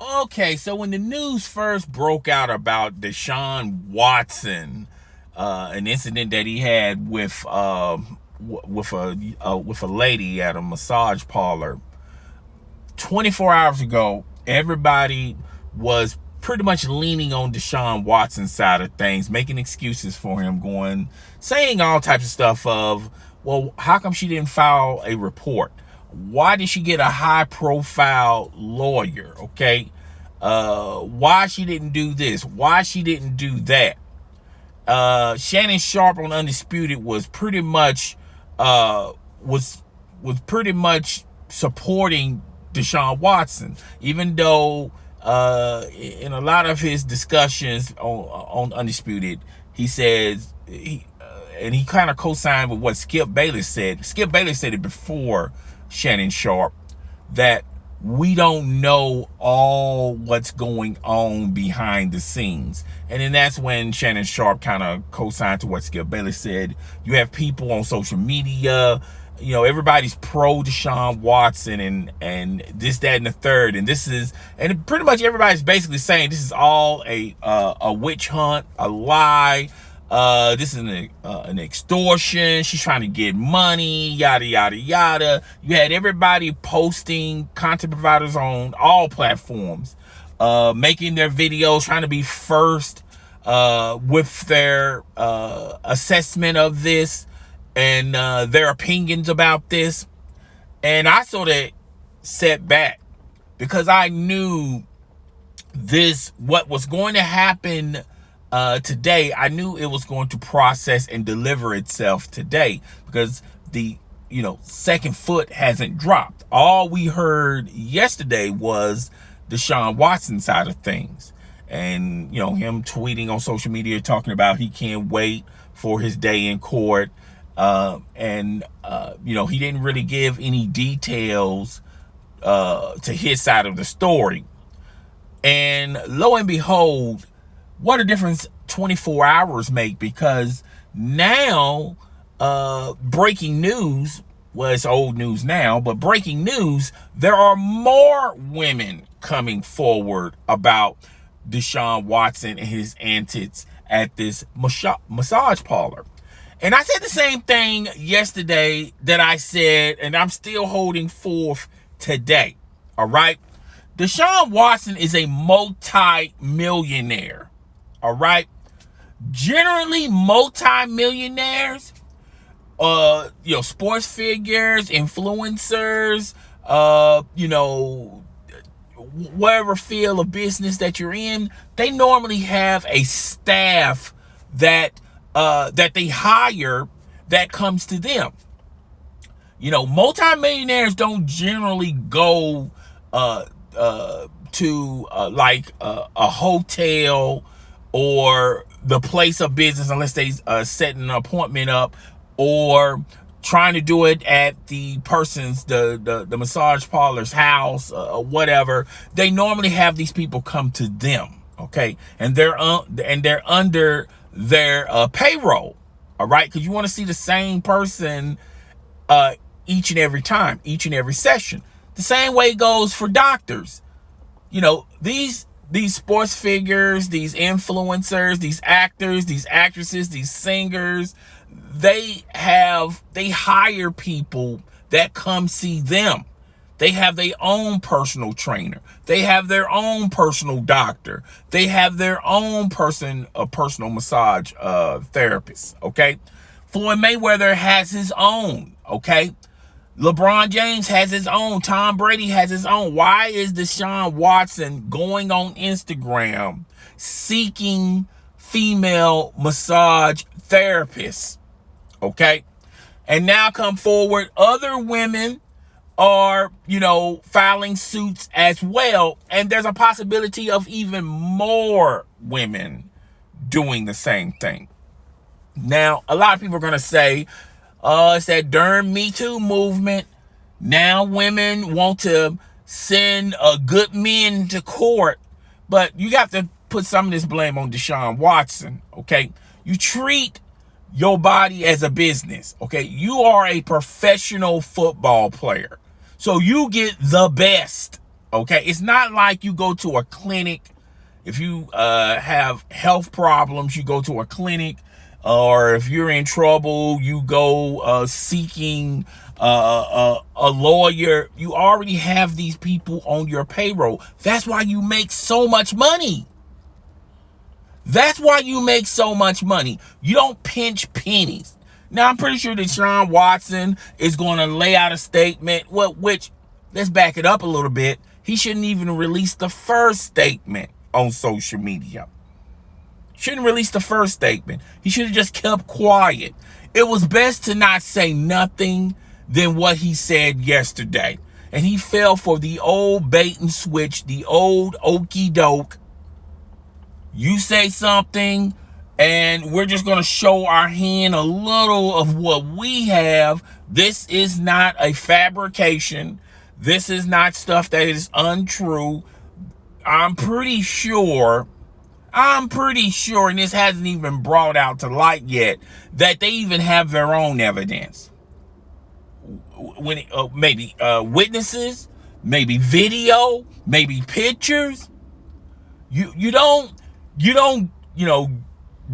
Okay, so when the news first broke out about Deshaun Watson, an incident that he had with a lady at a massage parlor, 24 hours ago, everybody was pretty much leaning on Deshaun Watson's side of things, making excuses for him, saying all types of stuff of, well, how come she didn't file a report? Why did she get a high profile lawyer? Okay. Why she didn't do this? Why she didn't do that? Shannon Sharp on Undisputed was pretty much was pretty much supporting Deshaun Watson, even though in a lot of his discussions on Undisputed, he says and he kind of co-signed with what Skip Bayless said. Skip Bayless said it before Shannon Sharp, that we don't know all what's going on behind the scenes. And then that's when Shannon Sharp kind of co-signed to what Skip Bayless said. You have people on social media, everybody's pro Deshaun Watson and this, that, and the third. And and pretty much everybody's basically saying this is all a witch hunt, a lie. This is an extortion. She's trying to get money, yada, yada, yada. You had everybody posting, content providers on all platforms, making their videos, trying to be first with their assessment of this and their opinions about this. And I sort of sat back because I knew what was going to happen today. I knew it was going to process and deliver itself today because the second foot hasn't dropped. All we heard yesterday was Deshaun Watson side of things, and him tweeting on social media talking about he can't wait for his day in court, and he didn't really give any details to his side of the story. And lo and behold, what a difference 24 hours make, because now breaking news, well, it's old news now, but breaking news, there are more women coming forward about Deshaun Watson and his antics at this massage parlor. And I said the same thing yesterday that I said, and I'm still holding forth today. All right. Deshaun Watson is a multi-millionaire. All right. Generally, multi-millionaires, sports figures, influencers, whatever field of business that you're in, they normally have a staff that they hire that comes to them. Multi-millionaires don't generally go to a hotel or the place of business unless they set an appointment up, or trying to do it at the person's the massage parlor's house or whatever. They normally have these people come to them, okay, and they're under their payroll, all right, because you want to see the same person each and every time, each and every session. The same way goes for doctors. These sports figures, these influencers, these actors, these actresses, these singers, they hire people that come see them. They have their own personal trainer. They have their own personal doctor. They have their own personal massage therapist, okay? Floyd Mayweather has his own, okay? LeBron James has his own. Tom Brady has his own. Why is Deshaun Watson going on Instagram seeking female massage therapists? Okay. And now come forward, other women are, filing suits as well. And there's a possibility of even more women doing the same thing. Now, a lot of people are going to say, it's that darn Me Too movement. Now women want to send good men to court. But you got to put some of this blame on Deshaun Watson, okay? You treat your body as a business, okay? You are a professional football player. So you get the best, Okay, it's not like you go to a clinic. If you have health problems, you go to a clinic, or if you're in trouble, you go seeking a lawyer. You already have these people on your payroll. That's why you make so much money. That's why you make so much money. You don't pinch pennies. Now, I'm pretty sure that Deshaun Watson is going to lay out a statement, which, let's back it up a little bit. He shouldn't even release the first statement on social media. Shouldn't release the first statement. He should have just kept quiet. It was best to not say nothing than what he said yesterday. And he fell for the old bait and switch, the old okey doke. You say something, and we're just going to show our hand a little of what we have. This is not a fabrication. This is not stuff that is untrue. I'm pretty sure, and this hasn't even brought out to light yet, that they even have their own evidence. Maybe witnesses, maybe video, maybe pictures. You don't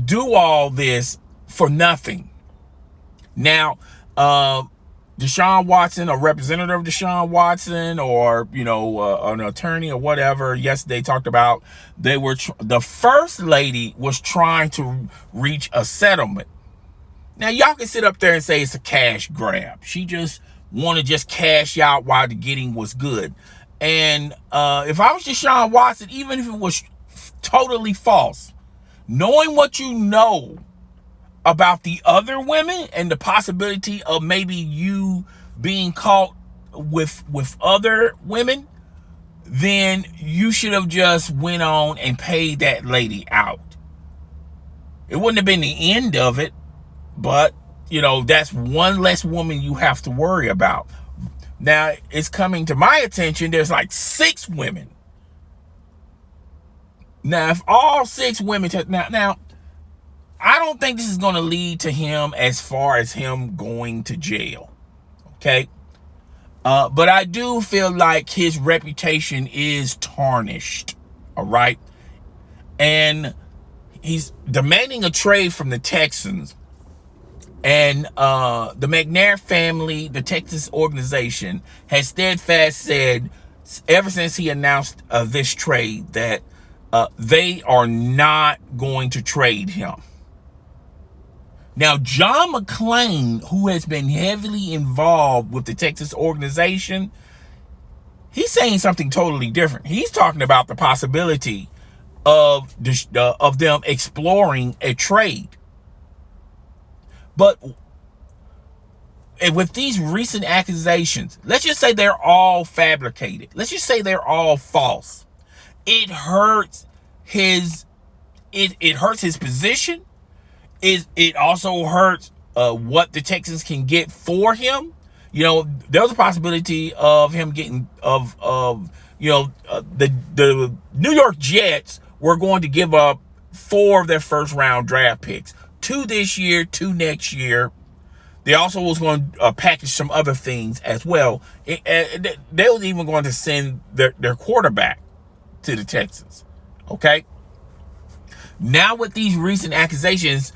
do all this for nothing. Now, Deshaun Watson, a representative of Deshaun Watson, or an attorney or whatever, yesterday talked about the first lady was trying to reach a settlement. Now, y'all can sit up there and say it's a cash grab. She just want to cash out while the getting was good. And if I was Deshaun Watson, even if it was totally false, knowing what you know about the other women and the possibility of maybe you being caught with other women, then you should have just went on and paid that lady out. It wouldn't have been the end of it, but that's one less woman you have to worry about. Now, it's coming to my attention, there's like 6 women. Now, if all 6 women now I don't think this is going to lead to him as far as him going to jail. Okay? But I do feel like his reputation is tarnished. All right? And he's demanding a trade from the Texans. And the McNair family, the Texas organization, has steadfast said, ever since he announced this trade, that they are not going to trade him. Now, John McClain, who has been heavily involved with the Texas organization, he's saying something totally different. He's talking about the possibility of them exploring a trade. But with these recent accusations, let's just say they're all fabricated. Let's just say they're all false. It hurts his position. It also hurts what the Texans can get for him. There's a possibility of him getting the New York Jets were going to give up 4 of their first round draft picks, 2 this year, 2 next year. They also was going to package some other things as well. They was even going to send their quarterback to the Texans. Okay. Now with these recent accusations,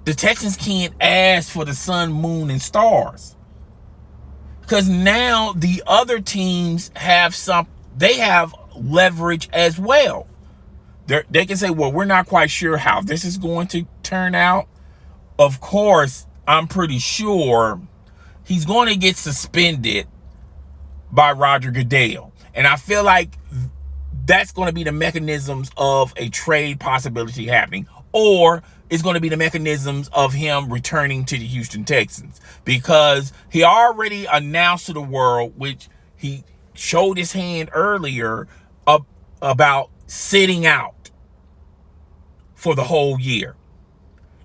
the Texans can't ask for the sun, moon, and stars, because now the other teams have leverage as well. They can say, well, we're not quite sure how this is going to turn out. Of course, I'm pretty sure he's going to get suspended by Roger Goodell. And I feel like that's going to be the mechanisms of a trade possibility happening, or it's going to be the mechanisms of him returning to the Houston Texans, because he already announced to the world, which he showed his hand earlier, about sitting out for the whole year.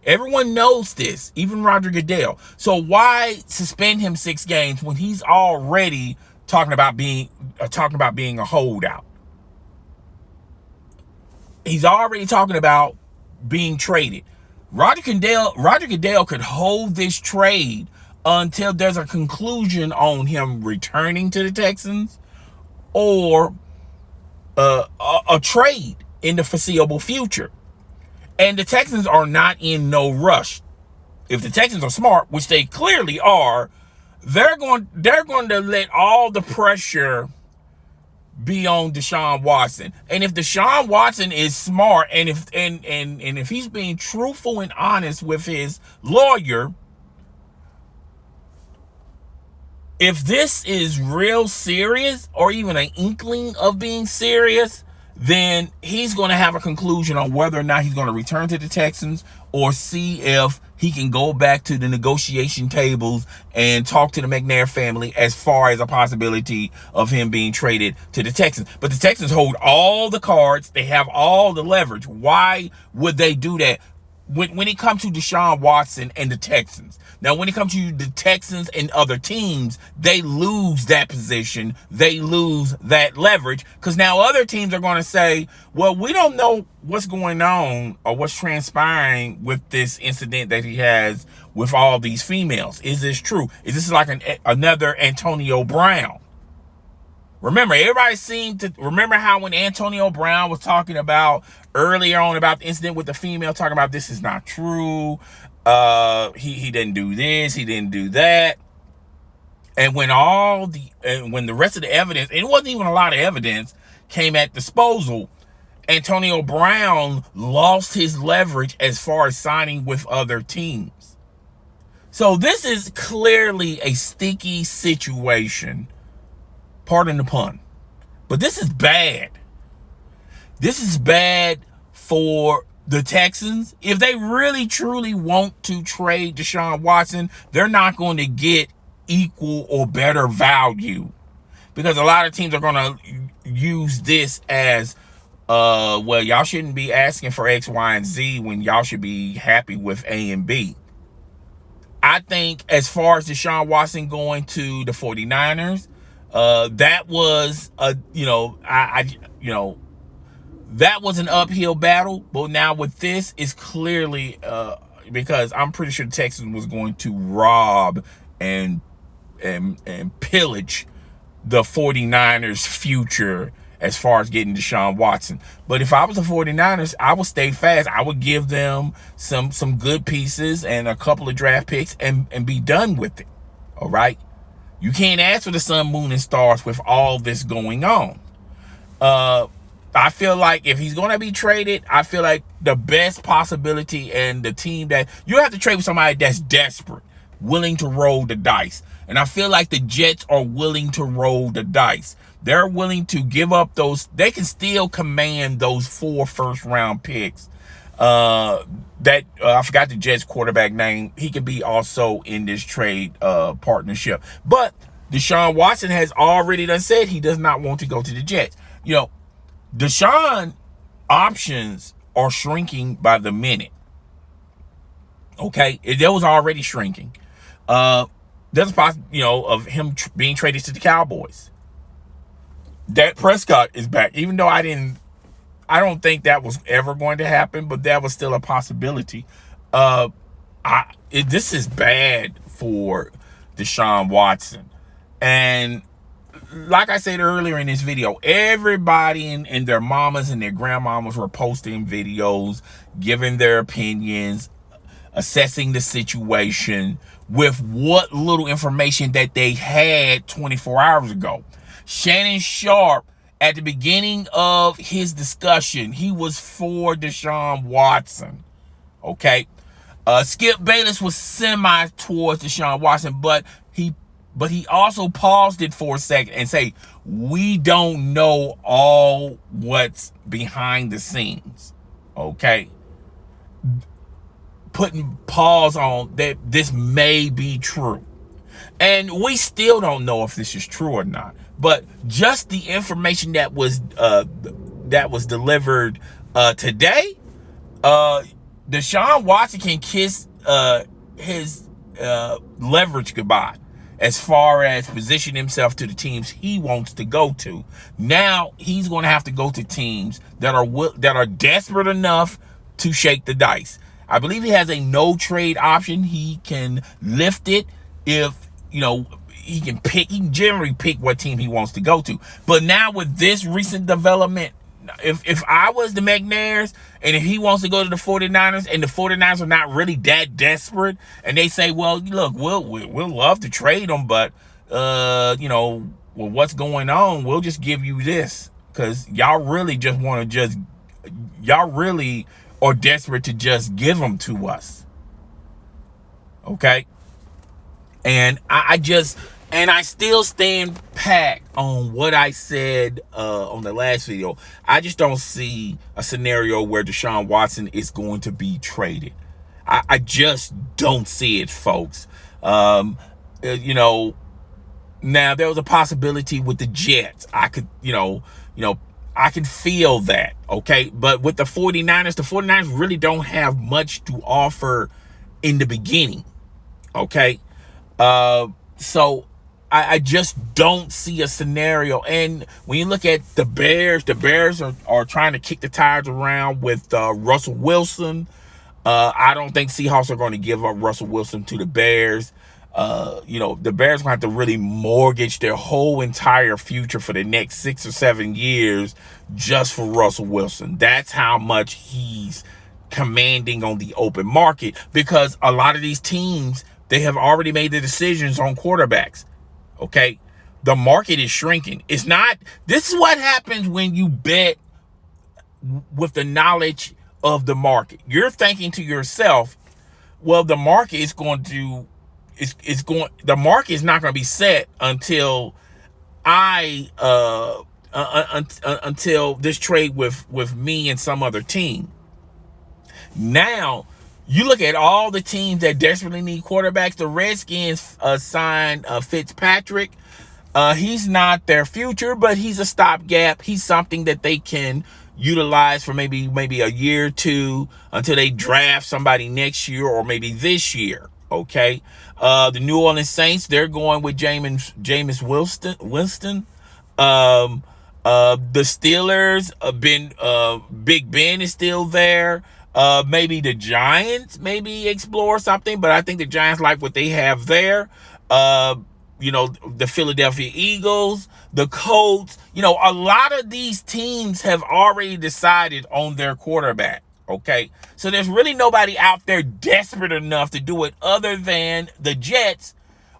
Everyone knows this, even Roger Goodell. So why suspend him 6 games when he's already talking about being a holdout? He's already talking about being traded. Roger Goodell could hold this trade until there's a conclusion on him returning to the Texans, or a trade in the foreseeable future. And the Texans are not in no rush. If the Texans are smart, which they clearly are, they're going to let all the pressure be on Deshaun Watson. And if Deshaun Watson is smart, and if he's being truthful and honest with his lawyer, if this is real serious, or even an inkling of being serious, then he's going to have a conclusion on whether or not he's going to return to the Texans, or see if he can go back to the negotiation tables and talk to the McNair family as far as a possibility of him being traded to the Texans. But the Texans hold all the cards. They have all the leverage. Why would they do that when it comes to Deshaun Watson and the Texans? Now, when it comes to the Texans and other teams, they lose that position. They lose that leverage, because now other teams are going to say, well, we don't know what's going on or what's transpiring with this incident that he has with all these females. Is this true? Is this like another Antonio Brown? Remember, everybody seemed to remember how when Antonio Brown was talking about earlier on about the incident with the female, talking about this is not true. He didn't do this, he didn't do that. And when when the rest of the evidence, and it wasn't even a lot of evidence, came at disposal, Antonio Brown lost his leverage as far as signing with other teams. So this is clearly a sticky situation. Pardon the pun. But this is bad. This is bad for the Texans. If they really truly want to trade Deshaun Watson, they're not going to get equal or better value, because a lot of teams are going to use this as, well, y'all shouldn't be asking for X, Y, and Z when y'all should be happy with A and B. I think as far as Deshaun Watson going to the 49ers, that was that was an uphill battle. But now with this, is clearly because I'm pretty sure Texas was going to rob and pillage the 49ers future as far as getting Deshaun Watson. But if I was the 49ers, I would stay fast. I would give them some good pieces and a couple of draft picks and be done with it. All right. You can't ask for the sun, moon, and stars with all this going on. I feel like if he's going to be traded, I feel like the best possibility and the team that you have to trade with somebody that's desperate, willing to roll the dice. And I feel like the Jets are willing to roll the dice. They're willing to give up those. They can still command those 4 first-round picks. I forgot the Jets quarterback name. He could be also in this trade partnership. But Deshaun Watson has already done said he does not want to go to the Jets. You know, Deshaun options are shrinking by the minute. Okay, that was already shrinking. There's a possibility, of him being traded to the Cowboys. Dak Prescott is back, even though I don't think that was ever going to happen, but that was still a possibility. This is bad for Deshaun Watson. And like I said earlier in this video, everybody and their mamas and their grandmamas were posting videos, giving their opinions, assessing the situation with what little information that they had 24 hours ago. Shannon Sharp, at the beginning of his discussion, he was for Deshaun Watson. Okay. Skip Bayless was semi towards Deshaun Watson, but he also paused it for a second and say, we don't know all what's behind the scenes. Okay. Putting pause on that this may be true. And we still don't know if this is true or not. But just the information that was delivered today, Deshaun Watson can kiss his leverage goodbye as far as position himself to the teams he wants to go to. Now he's going to have to go to teams that are desperate enough to shake the dice. I believe he has a no trade option. He can lift it if he can generally pick what team he wants to go to. But now with this recent development, if I was the McNairs and if he wants to go to the 49ers and the 49ers are not really that desperate and they say, well, look, we'll love to trade him, but what's going on, we'll just give you this because y'all really are desperate to just give them to us. Okay. And I still stand pat on what I said on the last video. I just don't see a scenario where Deshaun Watson is going to be traded. I just don't see it, folks. Now there was a possibility with the Jets. I could, I can feel that, okay? But with the 49ers really don't have much to offer in the beginning, okay? So I just don't see a scenario. And when you look at the Bears are trying to kick the tires around with Russell Wilson. I don't think Seahawks are going to give up Russell Wilson to the Bears. The Bears are going to have to really mortgage their whole entire future for the next 6 or 7 years just for Russell Wilson. That's how much he's commanding on the open market, because a lot of these teams, they have already made the decisions on quarterbacks. Okay. The market is shrinking. This is what happens when you bet with the knowledge of the market. You're thinking to yourself, well, the market is going to, the market is not going to be set until until this trade with me and some other team. Now, you look at all the teams that desperately need quarterbacks. The Redskins signed Fitzpatrick. He's not their future, but he's a stopgap. He's something that they can utilize for maybe a year or two until they draft somebody next year or maybe this year. Okay. The New Orleans Saints, they're going with Jameis Winston. The Steelers, Big Ben is still there. Maybe the Giants maybe explore something, but I think the Giants like what they have there. The Philadelphia Eagles, the Colts, a lot of these teams have already decided on their quarterback. Okay. So there's really nobody out there desperate enough to do it other than the Jets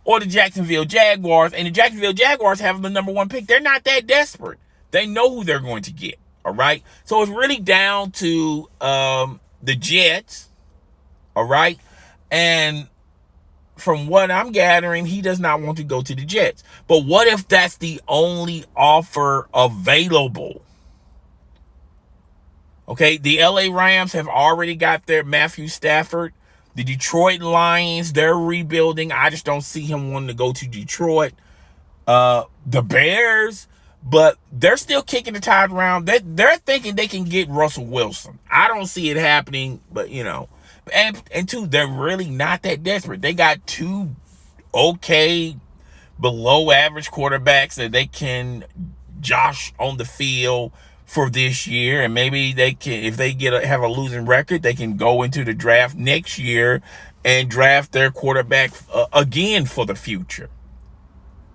or the Jacksonville Jaguars. And the Jacksonville Jaguars have the number 1 pick. They're not that desperate. They know who they're going to get. All right. So it's really down to the Jets. All right. And from what I'm gathering, he does not want to go to the Jets. But what if that's the only offer available? Okay. The LA Rams have already got their Matthew Stafford. The Detroit Lions, they're rebuilding. I just don't see him wanting to go to Detroit. The Bears, but they're still kicking the tires around. They're thinking they can get Russell Wilson. I don't see it happening, but and two, they're really not that desperate. They got 2 okay, below average quarterbacks that they can josh on the field for this year, and maybe they can, if they have a losing record, they can go into the draft next year and draft their quarterback again for the future.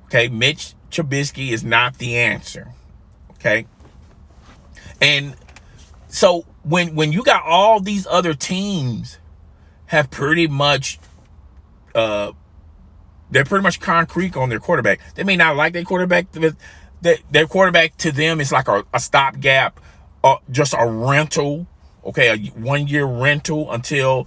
Okay, Mitch Trubisky is not the answer. Okay, and so when you got all these other teams have pretty much they're pretty much concrete on their quarterback. They may not like their quarterback, but their quarterback to them is like a stopgap, just a rental. Okay, a 1-year rental until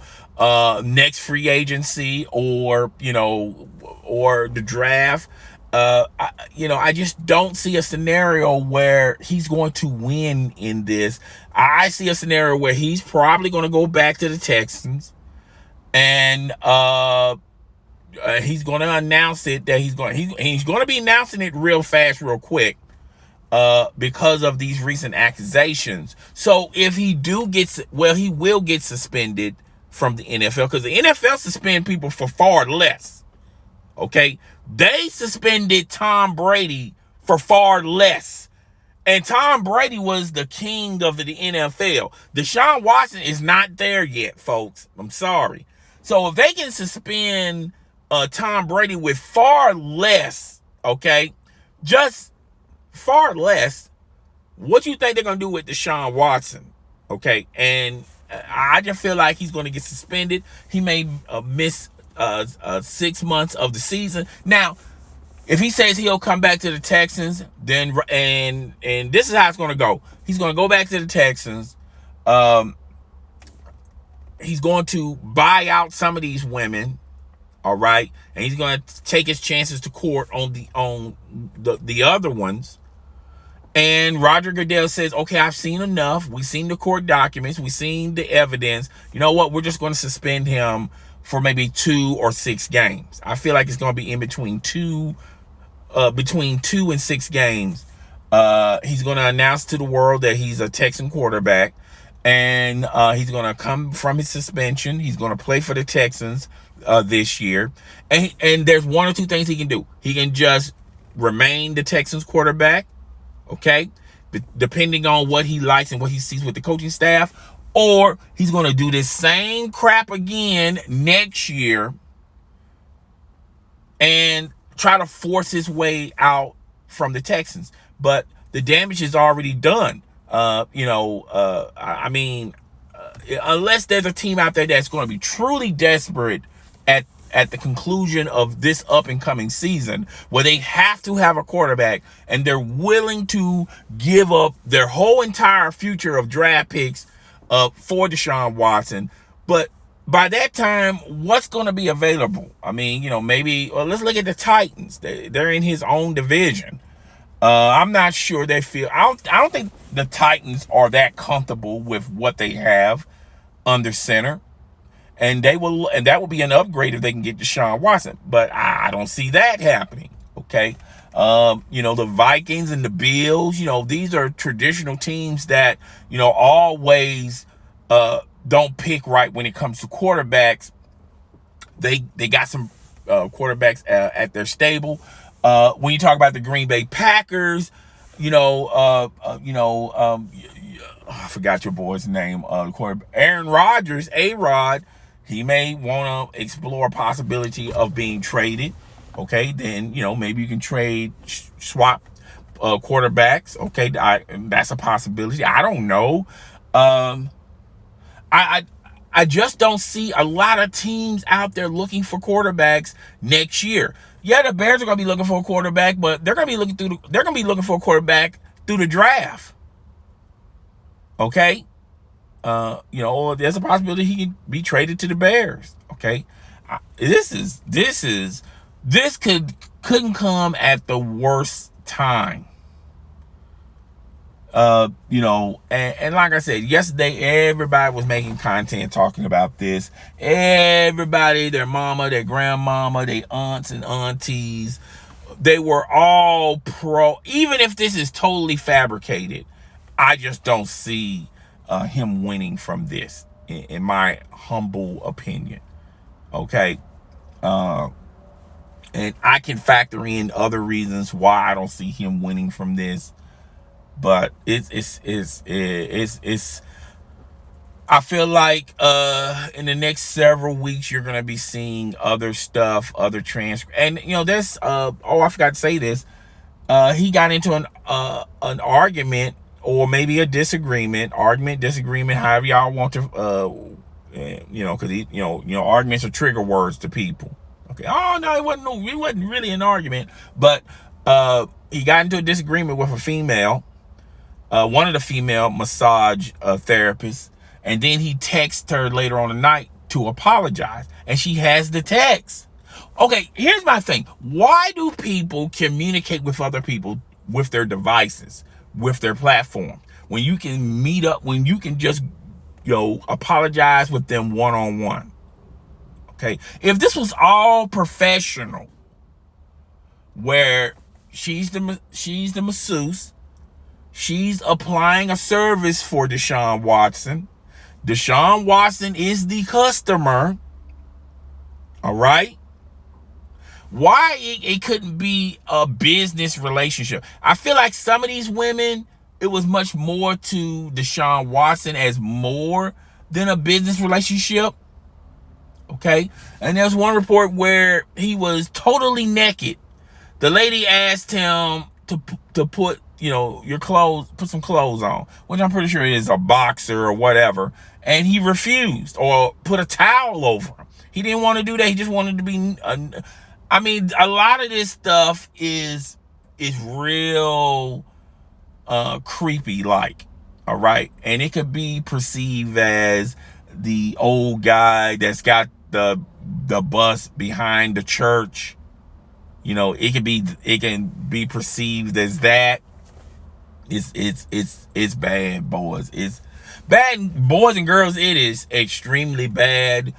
next free agency or the draft. I just don't see a scenario where he's going to win in this. I see a scenario where he's probably going to go back to the Texans, and he's going to announce it that he's going to be announcing it real fast, real quick, because of these recent accusations. So if he he will get suspended from the NFL, because the NFL suspend people for far less. Okay, they suspended Tom Brady for far less. And Tom Brady was the king of the NFL. Deshaun Watson is not there yet, folks. I'm sorry. So if they can suspend Tom Brady with far less, okay? Just far less. What do you think they're going to do with Deshaun Watson? Okay, and I just feel like he's going to get suspended. He may miss 6 months of the season. Now, if he says he'll come back to the Texans, then and this is how it's going to go. He's going to go back to the Texans. He's going to buy out some of these women, all right, and he's going to take his chances to court on the other ones. And Roger Goodell says, okay, I've seen enough. We've seen the court documents. We've seen the evidence. You know what? We're just going to suspend him for maybe 2 or 6 games. I feel like it's going to be in between 2 and 6 games. He's going to announce to the world that he's a Texan quarterback, and he's going to come from his suspension. He's going to play for the Texans this year. And there's 1 or 2 things he can do. He can just remain the Texans quarterback, okay, depending on what he likes and what he sees with the coaching staff, or he's going to do this same crap again next year and try to force his way out from the Texans. But the damage is already done. Unless there's a team out there that's going to be truly desperate at the conclusion of this up-and-coming season, where they have to have a quarterback and they're willing to give up their whole entire future of draft picks for Deshaun Watson. But by that time, what's going to be available? I mean, maybe let's look at the Titans. They're in his own division. I'm not sure they feel. I don't think the Titans are that comfortable with what they have under center. And that will be an upgrade if they can get Deshaun Watson. But I don't see that happening. Okay. The Vikings and the Bills, these are traditional teams that, always don't pick right when it comes to quarterbacks. They got some quarterbacks at their stable. When you talk about the Green Bay Packers, I forgot your boy's name. Aaron Rodgers, A-Rod. He may want to explore a possibility of being traded. Okay, then, maybe you can swap quarterbacks. Okay, that's a possibility. I don't know. I just don't see a lot of teams out there looking for quarterbacks next year. Yeah, the Bears are going to be looking for a quarterback, but they're going to be looking for a quarterback through the draft. Okay? Or there's a possibility he could be traded to the Bears. Okay, this couldn't come at the worst time. And like I said, yesterday, everybody was making content talking about this. Everybody, their mama, their grandmama, their aunts and aunties, they were all pro. Even if this is totally fabricated, I just don't see him winning from this, in my humble opinion. Okay. And I can factor in other reasons why I don't see him winning from this, but it's I feel like in the next several weeks you're gonna be seeing other stuff, other transcripts, and there's I forgot to say this. He got into an argument, or maybe a disagreement, however y'all want to, because arguments are trigger words to people. Okay. Oh no, it wasn't really an argument, but he got into a disagreement with a female, one of the female massage therapists, and then he texted her later on the night to apologize, and she has the text. Okay, here's my thing. Why do people communicate with other people with their devices, with their platform, when you can meet up, when you can just apologize with them one-on-one? Okay, if this was all professional, where she's the masseuse, she's applying a service for Deshaun Watson is the customer, all right? Why it couldn't be a business relationship? I feel like some of these women, it was much more to Deshaun Watson as more than a business relationship. Okay. And there's one report where he was totally naked. The lady asked him to put, your clothes, put some clothes on, which I'm pretty sure is a boxer or whatever. And he refused, or put a towel over him. He didn't want to do that. He just wanted to be, a lot of this stuff is real creepy like, all right? And it could be perceived as the old guy that's got the bus behind the church. It can be perceived as that. It's bad, boys. It's bad, boys and girls. It is extremely bad.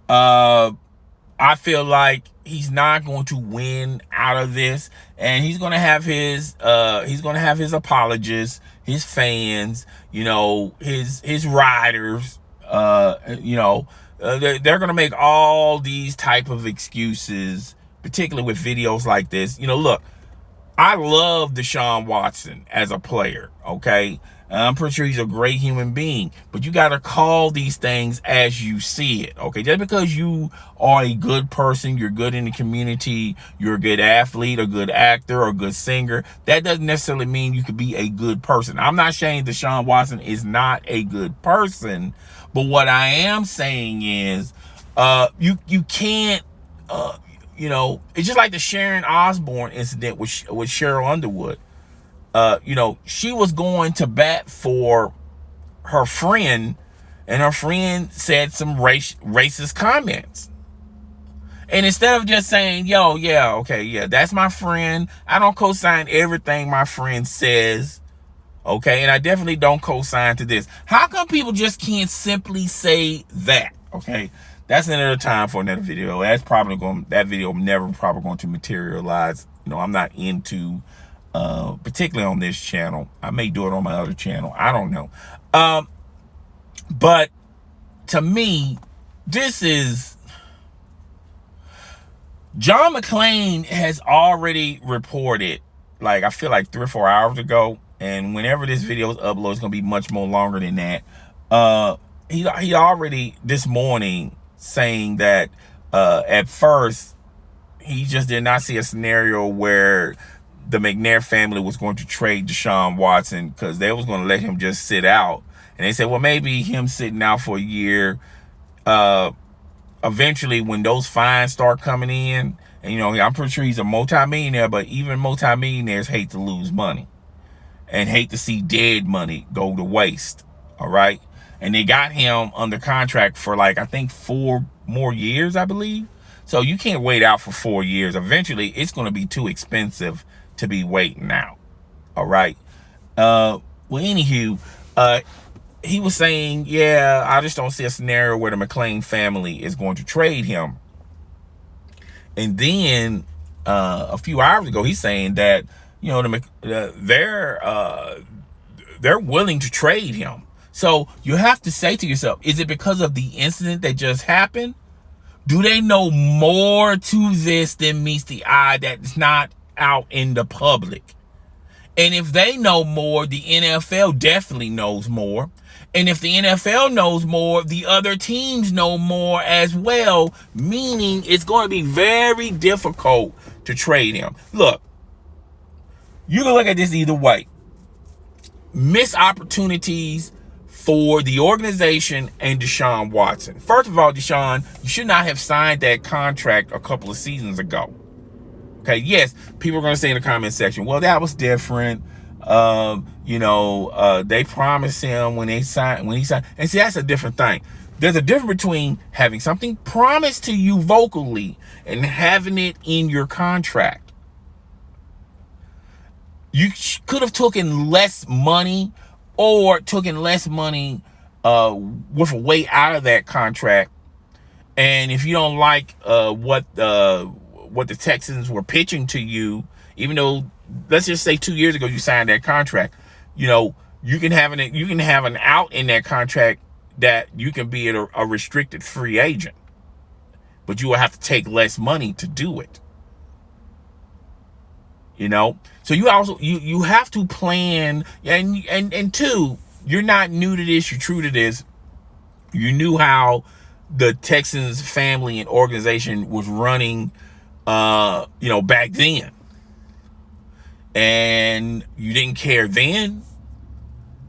I feel like he's not going to win out of this, and he's going to have his apologists, his fans, his riders, they're going to make all these type of excuses, particularly with videos like this. Look, I love Deshaun Watson as a player, okay? I'm pretty sure he's a great human being, but you got to call these things as you see it, okay? Just because you are a good person, you're good in the community, you're a good athlete, a good actor, or a good singer, that doesn't necessarily mean you could be a good person. I'm not saying Deshaun Watson is not a good person, but what I am saying is you can't, it's just like the Sharon Osbourne incident with Cheryl Underwood. She was going to bat for her friend, and her friend said some racist comments. And instead of just saying, that's my friend, I don't co-sign everything my friend says, okay, and I definitely don't co-sign to this. How come people just can't simply say that, okay? That's another time for another video. That video never probably going to materialize. I'm not into, particularly on this channel. I may do it on my other channel. I don't know. But to me, this is, John McClane has already reported, I feel like 3 or 4 hours ago, and whenever this video is uploaded, it's going to be much more longer than that. He already this morning saying that at first he just did not see a scenario where the McNair family was going to trade Deshaun Watson, because they was going to let him just sit out. And they said, well, maybe him sitting out for a year, eventually when those fines start coming in, and I'm pretty sure he's a multimillionaire, but even multimillionaires hate to lose money and hate to see dead money go to waste, all right? And they got him under contract for I think 4 more years, I believe. So you can't wait out for 4 years. Eventually, it's going to be too expensive to be waiting out. All right. Anywho, he was saying, I just don't see a scenario where the McClane family is going to trade him. And then a few hours ago, he's saying that, they're willing to trade him. So you have to say to yourself, is it because of the incident that just happened? Do they know more to this than meets the eye that's not out in the public? And if they know more, the NFL definitely knows more. And if the NFL knows more, the other teams know more as well, meaning it's going to be very difficult to trade him. Look, you can look at this either way. Missed opportunities for the organization and Deshaun Watson. First of all, Deshaun, you should not have signed that contract a couple of seasons ago. Okay, yes, people are going to say in the comment section, well, that was different. They promised him when he signed. And see, that's a different thing. There's a difference between having something promised to you vocally and having it in your contract. You could have taken less money, or taken less money with a way out of that contract. And if you don't like what the Texans were pitching to you, even though, let's just say 2 years ago you signed that contract, you can have an out in that contract that you can be a restricted free agent, but you will have to take less money to do it. So you also you have to plan, and two, you're not new to this, you're true to this. You knew how the Texans family and organization was running, back then. And you didn't care then.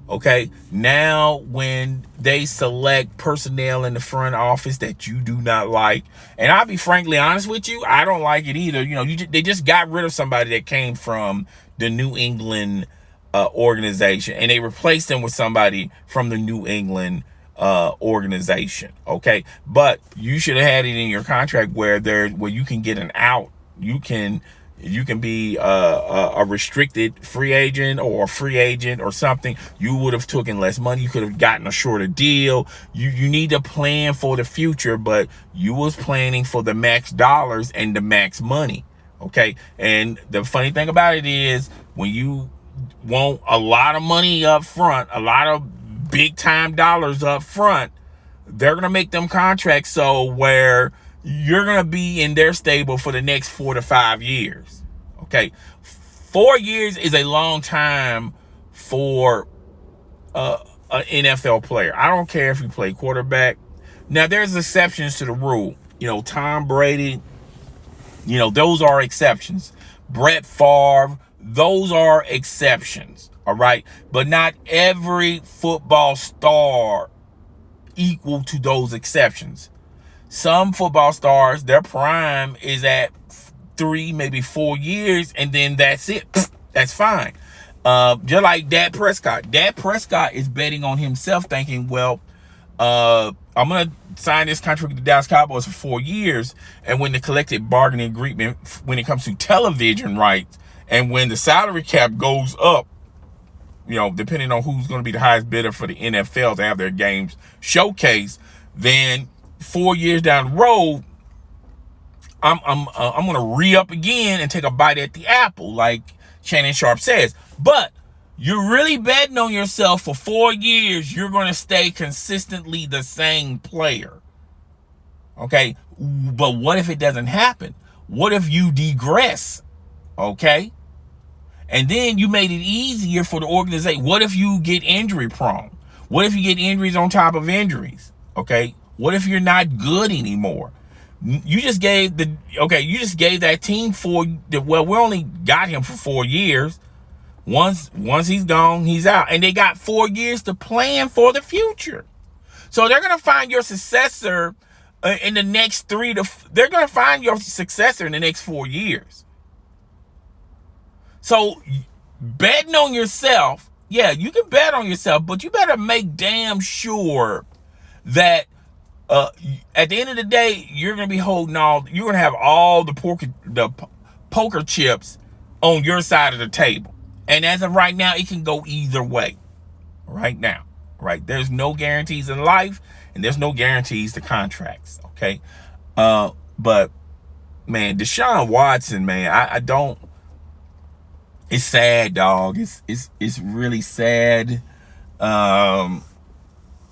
Okay, now when they select personnel in the front office that you do not like, and I'll be frankly honest with you, I don't like it either. They just got rid of somebody that came from the New England organization, and they replaced them with somebody from the New England organization. Okay, but you should have had it in your contract where you can get an out. You can be a restricted free agent or a free agent or something. You would have taken less money. You could have gotten a shorter deal. You need to plan for the future, but you was planning for the max dollars and the max money. Okay. And the funny thing about it is, when you want a lot of money up front, a lot of big time dollars up front, they're going to make them contracts so where you're going to be in their stable for the next 4 to 5 years. Okay. 4 years is a long time for an NFL player. I don't care if you play quarterback. Now, there's exceptions to the rule. Tom Brady, those are exceptions. Brett Favre, those are exceptions. All right. But not every football star equal to those exceptions. Some football stars, their prime is at 3, maybe 4 years, and then that's it. That's fine. Just like Dak Prescott. Dak Prescott is betting on himself, thinking, well, I'm going to sign this contract with the Dallas Cowboys for 4 years, and when the collective bargaining agreement, when it comes to television rights, and when the salary cap goes up, depending on who's going to be the highest bidder for the NFL to have their games showcased, then 4 years down the road, I'm gonna re-up again and take a bite at the apple, like Shannon Sharp says. But you're really betting on yourself for 4 years. You're gonna stay consistently the same player. Okay, but what if it doesn't happen? What if you digress? Okay, and then you made it easier for the organization. What if you get injury prone? What if you get injuries on top of injuries? Okay. What if you're not good anymore? You just gave that team we only got him for 4 years. Once he's gone, he's out. And they got 4 years to plan for the future. So they're going to find your successor in the next they're going to find your successor in the next 4 years. So betting on yourself, yeah, you can bet on yourself, but you better make damn sure that at the end of the day, you're going to be you're going to have all the poker chips on your side of the table. And as of right now, it can go either way. Right now, right? There's no guarantees in life, and there's no guarantees to contracts. Okay. But man, Deshaun Watson, man, I don't, it's sad, dog. It's really sad.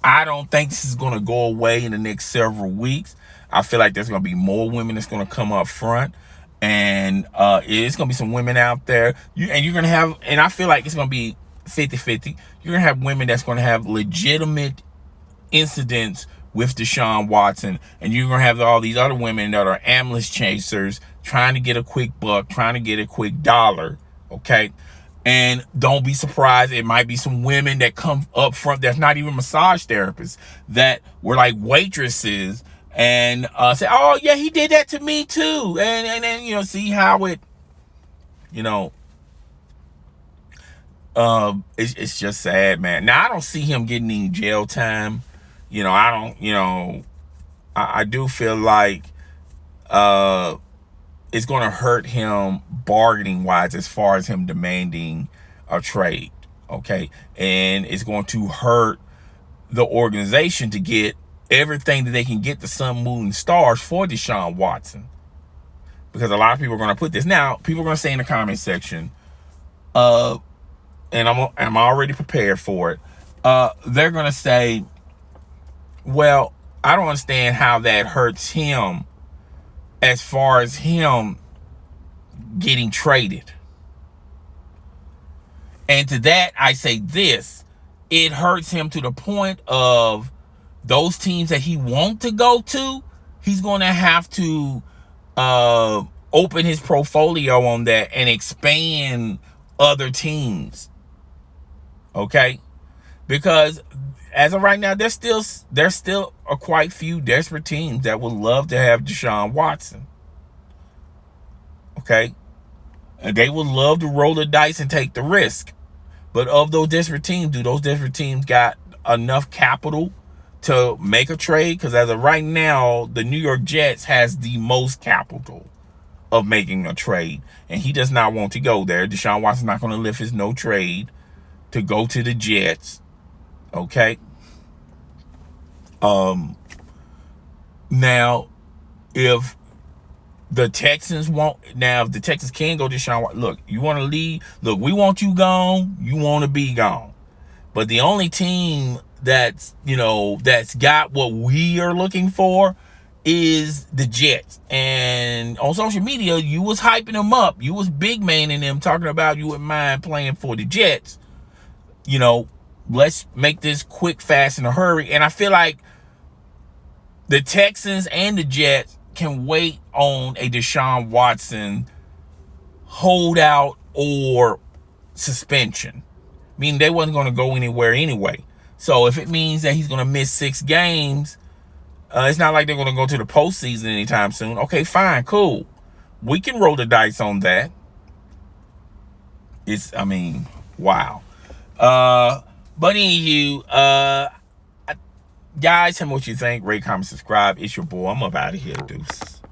I don't think this is going to go away in the next several weeks. I feel like there's going to be more women that's going to come up front. And it's going to be some women out there. You're going to have, and I feel like it's going to be 50-50. You're going to have women that's going to have legitimate incidents with Deshaun Watson. And you're going to have all these other women that are ambulance chasers trying to get a quick buck, trying to get a quick dollar. Okay. And don't be surprised, it might be some women that come up front that's not even massage therapists, that were like waitresses, and say, oh yeah, he did that to me too. And then, see how it, it's just sad, man. Now, I don't see him getting any jail time. I do feel like it's going to hurt him bargaining wise as far as him demanding a trade. Okay. And it's going to hurt the organization to get everything that they can get, the sun, moon, and stars for Deshaun Watson. Because a lot of people are going to put this. Now, people are going to say in the comment section, and I'm already prepared for it. They're going to say, well, I don't understand how that hurts him as far as him getting traded. And to that, I say this: it hurts him to the point of those teams that he wants to go to, he's going to have to open his portfolio on that and expand other teams. Okay? Because as of right now, there's still a quite few desperate teams that would love to have Deshaun Watson. Okay? And they would love to roll the dice and take the risk. But of those desperate teams, do those desperate teams got enough capital to make a trade? Because as of right now, the New York Jets has the most capital of making a trade. And he does not want to go there. Deshaun Watson's not going to lift his no trade to go to the Jets. Okay? Now, if the Texans if the Texans can go to Deshaun Watson, look, you want to leave? Look, we want you gone. You want to be gone. But the only team that's got what we are looking for is the Jets. And on social media, you was hyping them up. You was big manning them, talking about you wouldn't mind playing for the Jets. Let's make this quick, fast, in a hurry. And I feel like the Texans and the Jets can wait on a Deshaun Watson holdout or suspension. Meaning they wasn't going to go anywhere anyway. So if it means that he's going to miss 6 games, it's not like they're going to go to the postseason anytime soon. Okay, fine, cool. We can roll the dice on that. Wow. But anywho, guys, tell me what you think. Rate, comment, subscribe. It's your boy. I'm up out of here, deuces.